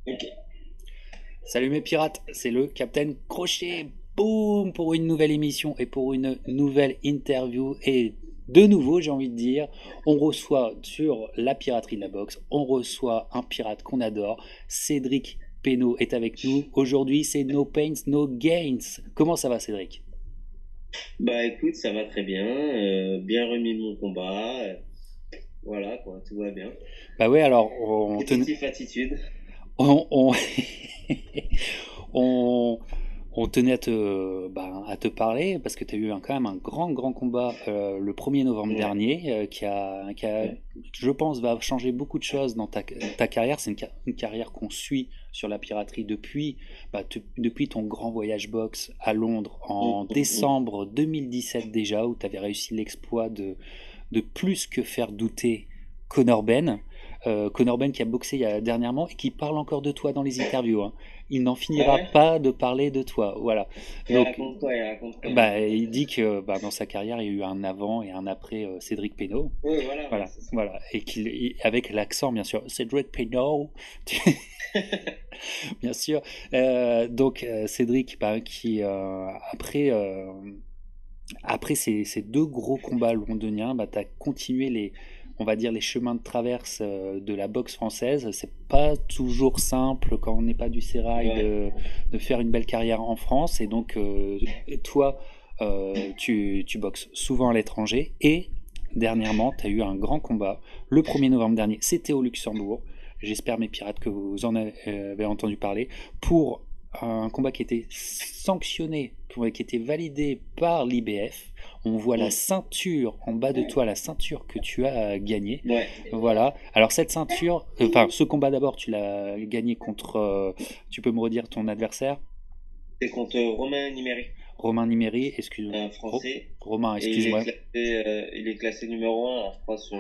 Ok. Salut mes pirates, c'est le Capitaine Crochet. Boum pour une nouvelle émission et pour une nouvelle interview. Et de nouveau, j'ai envie de dire, on reçoit sur la piraterie de la boxe, on reçoit un pirate qu'on adore. Cédric Pénaud est avec nous. Aujourd'hui, c'est No Pains, No Gains. Comment ça va, Cédric? Bah écoute, ça va très bien. Bien remis de mon combat. Voilà quoi, tout va bien. Bah ouais, alors Positive attitude. on, on, on, on tenait à te parler parce que tu as eu quand même un grand combat le 1er novembre Ouais, dernier ouais. je pense, va changer beaucoup de choses dans ta carrière. C'est une carrière qu'on suit sur la piraterie depuis ton grand voyage boxe à Londres en Mm. décembre 2017 déjà, où tu avais réussi l'exploit de plus que faire douter Conor Ben. Conor Ben qui a boxé dernièrement et qui parle encore de toi dans les interviews, hein. Il n'en Ah finira ouais? pas de parler de toi. Voilà. Il Donc, raconte quoi? Il raconte quoi? il dit que dans sa carrière, il y a eu un avant et un après Cédric Pénaud. Oui, voilà, ouais, Voilà, c'est ça. voilà. Avec l'accent, bien sûr. Cédric Pénaud, bien sûr. Cédric, après ces deux gros combats londoniens, tu as continué on va dire, les chemins de traverse de la boxe française. C'est pas toujours simple quand on n'est pas du sérail Ouais. de faire une belle carrière en France. Et donc, toi, tu boxes souvent à l'étranger. Et dernièrement, tu as eu un grand combat. Le 1er novembre dernier, c'était au Luxembourg. J'espère, mes pirates, que vous en avez entendu parler. Pour un combat qui était sanctionné, qui était validé par l'IBF. On voit la Mm. ceinture en bas de toi, la ceinture que tu as gagnée. Ouais. Voilà. Alors cette ceinture, ce combat d'abord, tu l'as gagné contre. Tu peux me redire ton adversaire? C'est contre Romain Niméry, Romain Niméry, excuse. un Français. Romain, Et excuse-moi. il est classé numéro un, je crois, sur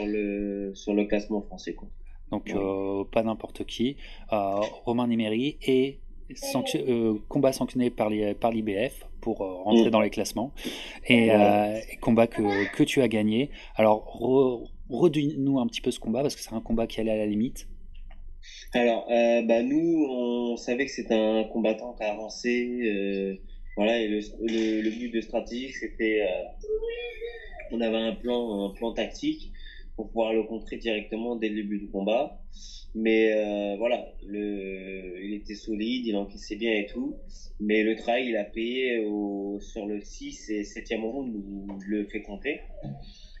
le classement français, quoi. Donc Voilà. pas n'importe qui. Romain Niméry et combat sanctionné par l'IBF pour rentrer dans Mm. les classements Voilà. et combat que tu as gagné. Alors redis-nous un petit peu ce combat parce que c'est un combat qui allait à la limite. Alors, bah nous, on savait que c'était un combattant qui avançait, voilà, et le but de stratégie, c'était, on avait un plan tactique pour pouvoir le contrer directement dès le début du combat. Mais voilà, il était solide, il encaissait bien et tout. Mais le travail, il a payé sur le 6 et 7e round où je le fais compter.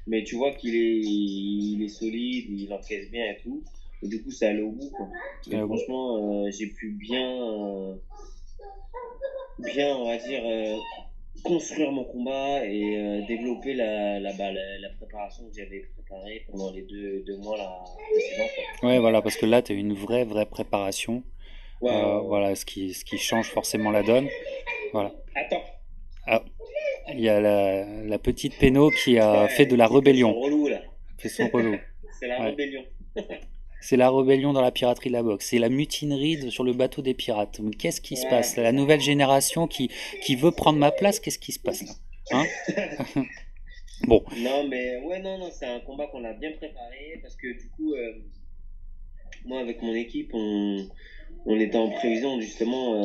Mais tu vois il est solide, il encaisse bien et tout. Et du coup, ça allait au bout, quoi. Et Bon. franchement, j'ai pu bien, on va dire, construire mon combat et développer la préparation que j'avais préparée pendant les deux mois là, précédents, Ouais, voilà, parce que là, tu as eu une vraie préparation. quoi. Ouais, ouais, ouais. Voilà, ce qui change forcément la donne. Voilà. Attends, Ah, il y a la petite Péno qui a fait de ouais, la qui fait son rébellion, relou là. fait son relou. C'est la Ouais. rébellion. C'est la rébellion dans la piraterie de la boxe. C'est la mutinerie sur le bateau des pirates. Mais qu'est-ce qui se Ouais, passe? c'est La ça. nouvelle génération qui veut prendre ma place, qu'est-ce qui se passe là? Hein? Bon, Non, mais ouais, non, non, c'est un combat qu'on a bien préparé parce que du coup, moi avec mon équipe, on était en prévision justement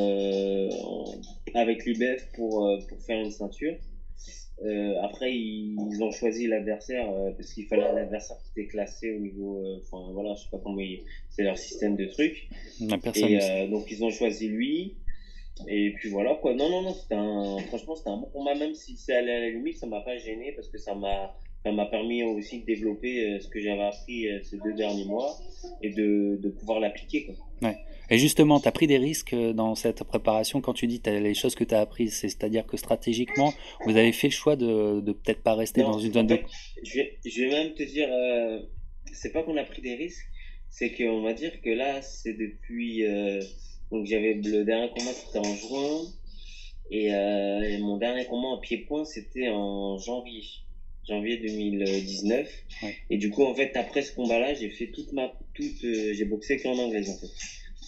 avec l'IBF pour faire une ceinture. Après, ils ont choisi l'adversaire parce qu'il fallait un adversaire qui était classé au niveau. Enfin, voilà, je sais pas comment c'est leur système de trucs. la personne Et ne sait. donc, ils ont choisi lui. Et puis voilà, quoi. Non, non, non, franchement, c'était un bon combat, même si c'est allé à la limite, ça m'a pas gêné parce que ça m'a permis aussi de développer ce que j'avais appris ces 2 derniers mois et de pouvoir l'appliquer, quoi. Ouais. Et justement, tu as pris des risques dans cette préparation quand tu dis les choses que tu as apprises. C'est-à-dire que stratégiquement, vous avez fait le choix de peut-être pas rester Non, dans une en zone de. fait, je vais même te dire, c'est pas qu'on a pris des risques, c'est qu'on va dire que là, c'est depuis. Donc, j'avais le dernier combat, c'était en juin, et mon dernier combat en pied-point, c'était en janvier 2019. Ouais. Et du coup, en fait, après ce combat-là, j'ai fait j'ai boxé qu'en anglaise, en fait.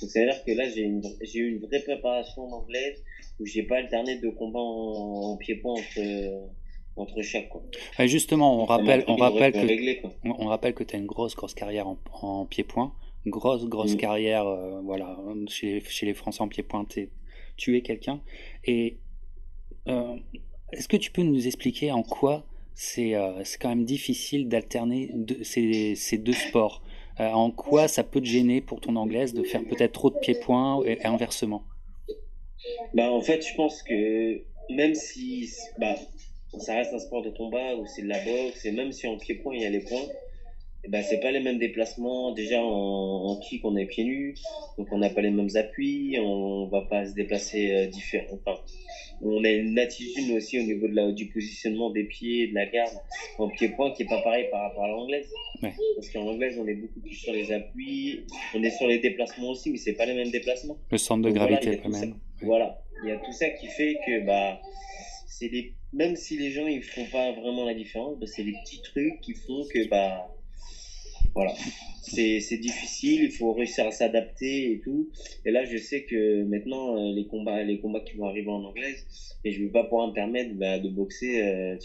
Donc, ça veut dire que là, j'ai eu une vraie préparation en anglaise où j'ai pas alterné de combat en pied-point entre chaque, quoi. Ouais, justement, Donc ça m'a pris une vraie on réglée, quoi. rappelle que tu as une grosse carrière en pied-point. grosse Mm. carrière, voilà, chez les Français en pied-point, tué quelqu'un. Et euh, est-ce que tu peux nous expliquer en quoi c'est quand même difficile d'alterner ces deux sports? En quoi ça peut te gêner pour ton anglaise de faire peut-être trop de pieds-points et inversement? Bah, en fait, je pense que même si bah, ça reste un sport de combat ou c'est de la boxe, et même si en pied-point il y a les points, eh ben, c'est pas les mêmes déplacements. Déjà en kick, on est pieds nus, donc on n'a pas les mêmes appuis, on va pas se déplacer différent. Enfin, on a une attitude aussi au niveau du positionnement des pieds, de la garde en pied-point qui est pas pareil par rapport à l'anglaise. Ouais, Parce qu'en anglaise, on est beaucoup plus sur les appuis, on est sur les déplacements aussi, mais c'est pas les mêmes déplacements. le centre de Donc voilà, gravité il y est a pas tout le ça. même. Ouais. Voilà, il y a tout ça qui fait que bah même si les gens ils font pas vraiment la différence, bah, c'est des petits trucs qui font que bah voilà, c'est difficile, il faut réussir à s'adapter et tout. Et là, je sais que maintenant les combats qui vont arriver en anglaise, et je vais pas pouvoir me permettre bah, de boxer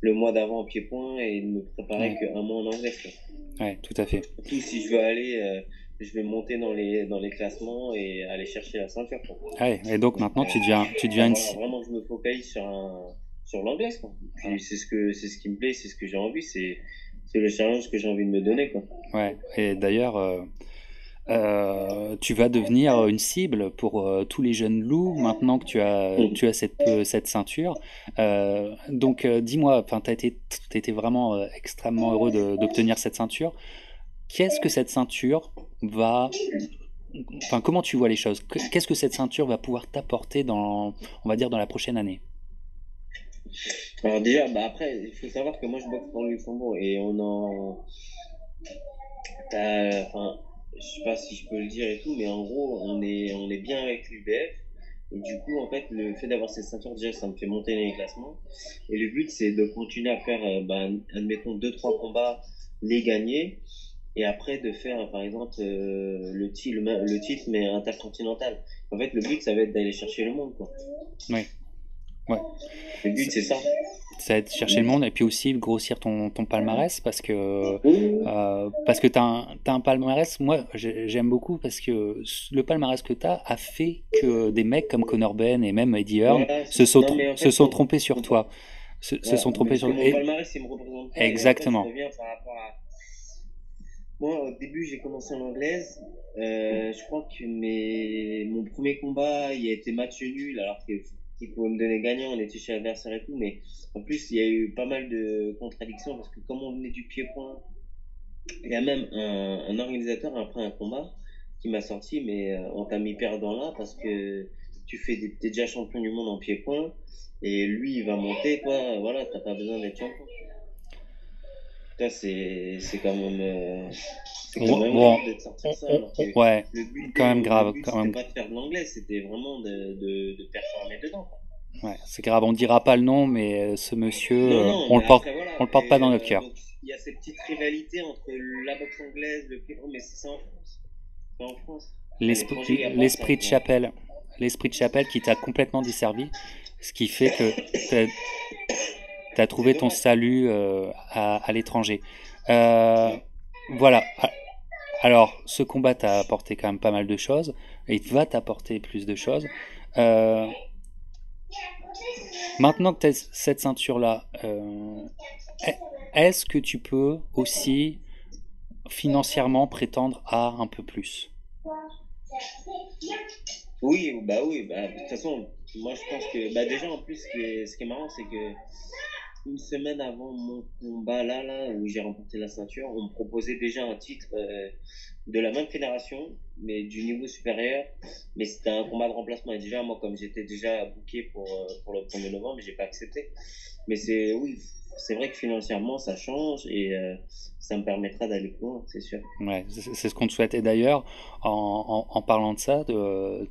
le mois d'avant en pied-point et de me préparer Ouais, qu'un mois en anglaise, quoi. ouais, tout à fait. Surtout si je veux aller, je vais monter dans les classements et aller chercher la ceinture, quoi. Ouais, et donc Donc, maintenant tu il va deviens falloir vraiment que je me focalise sur l'anglaise, quoi. Puis c'est ce qui me plaît, c'est ce que j'ai envie, c'est le challenge que j'ai envie de me donner, quoi. ouais. Et d'ailleurs, tu vas devenir une cible pour tous les jeunes loups maintenant que tu as cette ceinture. Donc dis-moi, enfin, t'as été vraiment extrêmement heureux d'obtenir cette ceinture. Qu'est-ce que cette ceinture va, enfin, comment tu vois les choses? Qu'est-ce que cette ceinture va pouvoir t'apporter on va dire, dans la prochaine année? Alors déjà, bah après, il faut savoir que moi je boxe pour le Luxembourg et enfin, je sais pas si je peux le dire et tout, mais en gros, on est bien avec l'UBF. Et du coup, en fait, le fait d'avoir cette ceinture, déjà, ça me fait monter les classements. Et le but, c'est de continuer à faire, bah, admettons, deux, trois combats, les gagner. Et après, de faire, par exemple, le titre, mais intercontinental. En fait, le but, ça va être d'aller chercher le monde, quoi. Oui, ouais. Le but, c'est ça. Ça va être chercher le monde et puis aussi grossir ton palmarès Oui, parce que t'as un palmarès, moi j'aime beaucoup parce que le palmarès que t'as a fait que des mecs comme Conor Benn et même Eddie Hearn voilà, se sont, non, mais en se fait, sont trompés sur mon pa- toi. Se voilà, sont trompés parce que sur mon palmarès, il me représente pas. Et en fait, je exactement. reviens par rapport à. Moi, au début, j'ai commencé en anglaise. Je crois que mon premier combat, il a été match nul, alors qu'il pouvait me donner gagnant, on était chez l'adversaire et tout. Mais en plus, il y a eu pas mal de contradictions parce que comme on venait du pied-point, il y a même un organisateur après un combat qui m'a sorti, mais on t'a mis perdant là parce que t'es déjà champion du monde en pied-point et lui, il va monter, toi, voilà, t'as pas besoin d'être champion. Ça, c'est quand même, Bon, grave de te sortir ça, alors que ouais, le but, quand c'était même. pas de faire de l'anglais, c'était vraiment de performer dedans, quoi. Ouais, c'est grave, on dira pas le nom, mais ce monsieur, Non, non, on mais le porte, après, voilà. on le porte pas Et, dans notre cœur. donc, il y a cette petite rivalité entre la boxe anglaise, le pied, mais c'est ça en France. C'est en France. À l'étranger, il n'y a pas ça, L'esprit de tu vois. chapelle, l'esprit de chapelle qui t'a complètement desservi, ce qui fait que t'as C'est trouvé ton dommage. salut à l'étranger. Euh, Ouais. voilà. Alors, ce combat t'a apporté quand même pas mal de choses, et il va t'apporter plus de choses. Euh, Maintenant que tu as cette ceinture-là, est-ce que tu peux aussi financièrement prétendre à un peu plus? Oui, bah, de toute façon, moi je pense que, bah, déjà en plus, ce qui est marrant, c'est que une semaine avant mon combat là, où j'ai remporté la ceinture, on me proposait déjà un titre de la même fédération, mais du niveau supérieur. Mais c'était un combat de remplacement. Et déjà, moi, comme j'étais déjà booké pour le 1er novembre, j'ai pas accepté. Mais oui, c'est vrai que financièrement, ça change et ça me permettra d'aller plus loin, c'est sûr. Ouais, c'est ce qu'on te souhaite. Et d'ailleurs, en parlant de ça,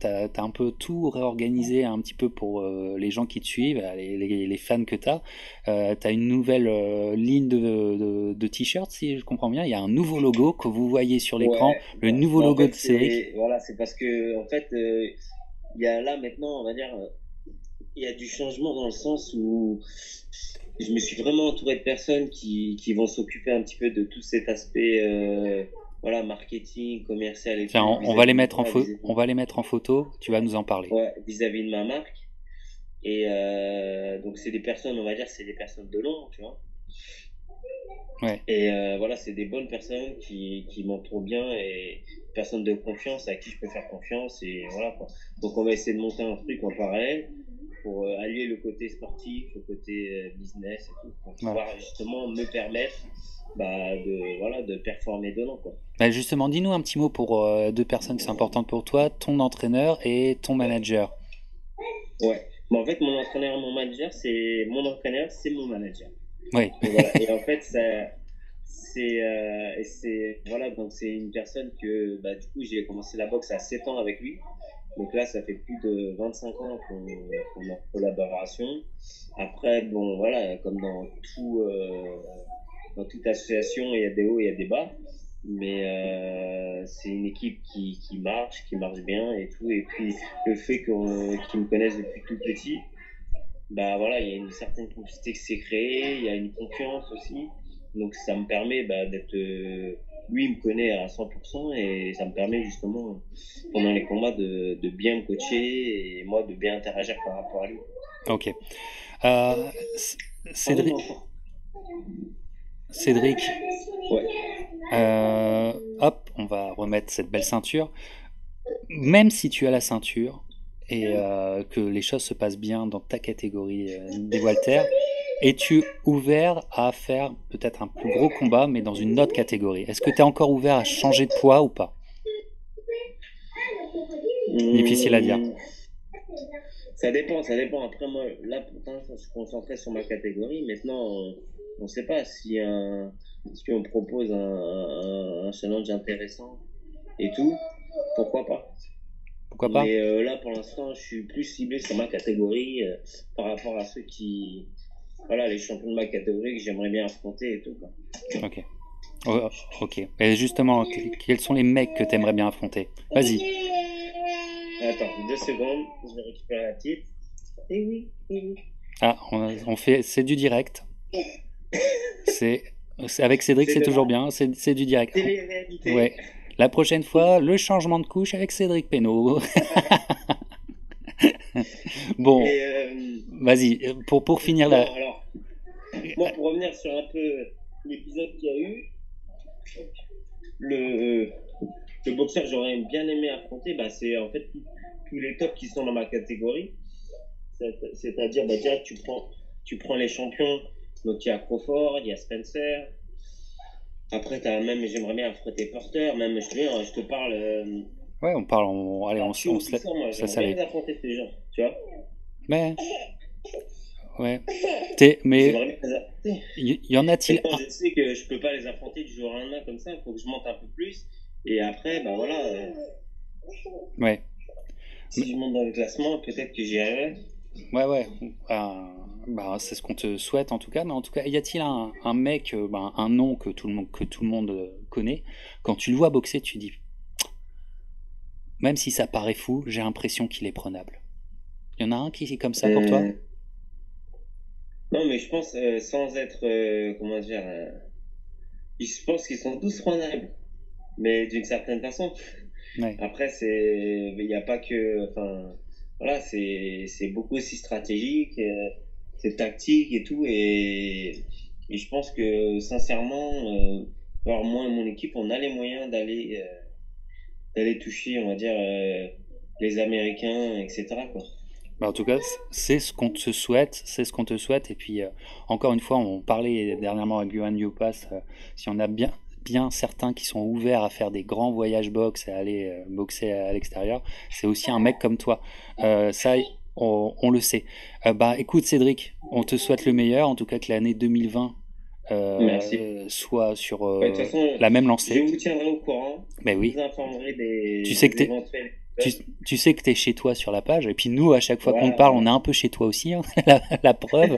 t'as un peu tout réorganisé un petit peu pour les gens qui te suivent, les fans que t'as. T'as une nouvelle ligne de t-shirts, si je comprends bien. Il y a un nouveau logo que vous voyez sur l'écran, Ouais, le nouveau bah, en logo fait, de Cédric. c'est parce que, en fait, il y a là maintenant, on va dire, il y a du changement dans le sens où je me suis vraiment entouré de personnes qui vont s'occuper un petit peu de tout cet aspect voilà, marketing, commercial et Tiens, tout, on va les vis-à-vis de mettre moi, on va les mettre en photo, tu vas nous en parler. ouais, vis-à-vis de ma marque. Et donc c'est des personnes, on va dire, c'est des personnes de l'ombre, tu vois. Ouais. Et voilà, c'est des bonnes personnes qui m'entourent bien et personnes de confiance à qui je peux faire confiance. Et voilà quoi. Donc on va essayer de monter un truc en parallèle pour allier le côté sportif, le côté business et tout, pour Voilà. pouvoir justement me permettre de performer dedans quoi. Bah justement, dis-nous un petit mot pour deux personnes qui sont importantes pour toi, ton entraîneur et ton manager. Ouais. Bon, en fait, mon entraîneur, mon manager, c'est mon entraîneur, c'est mon manager. Oui. Donc, voilà. Et en fait, voilà, donc c'est une personne que, bah, du coup, j'ai commencé la boxe à 7 ans avec lui. Donc là, ça fait plus de 25 ans qu'on est en collaboration. Après, bon, voilà, comme dans toute association, il y a des hauts, il y a des bas. Mais c'est une équipe qui marche bien et tout. Et puis, le fait qu'ils me connaissent depuis tout petit, bah voilà, il y a une certaine complicité qui s'est créée, il y a une confiance aussi. Donc ça me permet d'être. Lui, il me connaît à 100% et ça me permet justement, pendant les combats, de bien me coacher et moi de bien interagir par rapport à lui. Ok. Euh, Cédric, Cédric, Ouais. hop, on va remettre cette belle ceinture. Même si tu as la ceinture et que les choses se passent bien dans ta catégorie des Walter, es-tu ouvert à faire peut-être un plus gros combat, mais dans une autre catégorie? Est-ce que tu es encore ouvert à changer de poids ou pas? Difficile à dire. Ça dépend, ça dépend. Après, moi, là, pourtant, je suis concentré sur ma catégorie. Maintenant, on ne sait pas si on propose un challenge intéressant et tout, pourquoi pas. Pourquoi pas? Mais là, pour l'instant, je suis plus ciblé sur ma catégorie par rapport à ceux voilà, les champions de ma catégorie que j'aimerais bien affronter et tout, quoi. Ok. Oh, ok. Et justement, quels sont les mecs que tu aimerais bien affronter? Vas-y. Attends, 2 secondes, je vais récupérer la petite. Eh oui, eh oui. Ah, c'est du direct. Avec Cédric, c'est toujours bien. C'est du direct. Télé-réalité. Ouais. La prochaine fois, le changement de couche avec Cédric Pénaud. Bon, vas-y, pour finir bon, là. alors, moi, pour revenir sur un peu l'épisode qu'il y a eu, le, le boxeur que j'aurais bien aimé affronter, bah, c'est en fait tous les tops qui sont dans ma catégorie. C'est-à-dire, bah, déjà, tu prends les champions. Donc, il y a Crawford, il y a Spencer. Après, j'aimerais bien affronter Porter. Même, je te parle. Ouais, on parle. Allez, on se moi, ça j'aimerais bien affronter ces gens, tu vois. Mais, ouais. Mais, J'aimerais bien les affronter. y en a-t-il Et moi, je sais que je peux pas les affronter du jour au lendemain comme ça. Il faut que je monte un peu plus. Et après, bah voilà. Ouais. Si je monte dans le classement, peut-être que j'y arriverai. Ouais. Bah, c'est ce qu'on te souhaite en tout cas. Mais en tout cas, y a-t-il un mec, un nom que tout le monde connaît, quand tu le vois boxer, tu dis, même si ça paraît fou, j'ai l'impression qu'il est prenable. Il y en a un qui est comme ça pour toi? Non, mais je pense, sans être, comment dire, je pense qu'ils sont tous prenables, mais d'une certaine façon. Ouais. Après, il n'y a pas que, enfin, voilà, c'est beaucoup aussi stratégique, c'est tactique et tout, et je pense que, sincèrement, alors moi et mon équipe, on a les moyens d'aller toucher, on va dire, les Américains, etc., quoi. Bah, en tout cas, c'est ce qu'on te souhaite, c'est ce qu'on te souhaite. Et puis, encore une fois, on parlait dernièrement avec Johan Youpas, si on a bien certains qui sont ouverts à faire des grands voyages boxe et à aller boxer à l'extérieur, c'est aussi un mec comme toi. Ça, on le sait. Bah, écoute, Cédric, on te souhaite le meilleur, en tout cas que l'année 2020 Merci. soit sur Ouais, de toute façon, la même je lancée. vous tiendrai au courant. Mais oui. Je vous informerai Tu sais que des éventuels. tu sais que tu es chez toi sur la page, et puis nous, à chaque fois qu'on te Voilà, parle, on est un peu chez toi aussi, hein, la preuve.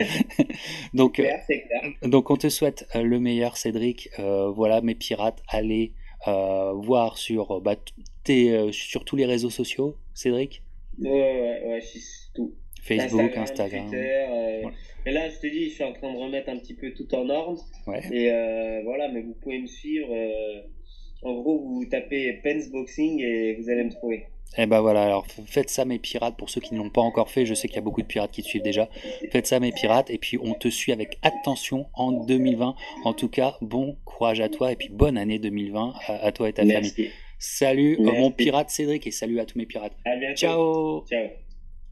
Donc, c'est clair. donc, on te souhaite le meilleur, Cédric. Voilà, mes pirates, allez voir sur tous les réseaux sociaux, Cédric. Ouais, je suis tout. Facebook, Instagram. Twitter. Voilà. Et là, je te dis, je suis en train de remettre un petit peu tout en ordre. Ouais. Et voilà, mais vous pouvez me suivre En gros, vous tapez Pence Boxing et vous allez me trouver. Eh ben voilà, alors faites ça mes pirates, pour ceux qui ne l'ont pas encore fait, je sais qu'il y a beaucoup de pirates qui te suivent déjà. Faites ça mes pirates, et puis on te suit avec attention en 2020. En tout cas, bon courage à toi, et puis bonne année 2020 à toi et ta famille. Merci. Salut mon Merci. pirate Cédric, et salut à tous mes pirates. À bientôt. Ciao! Ciao.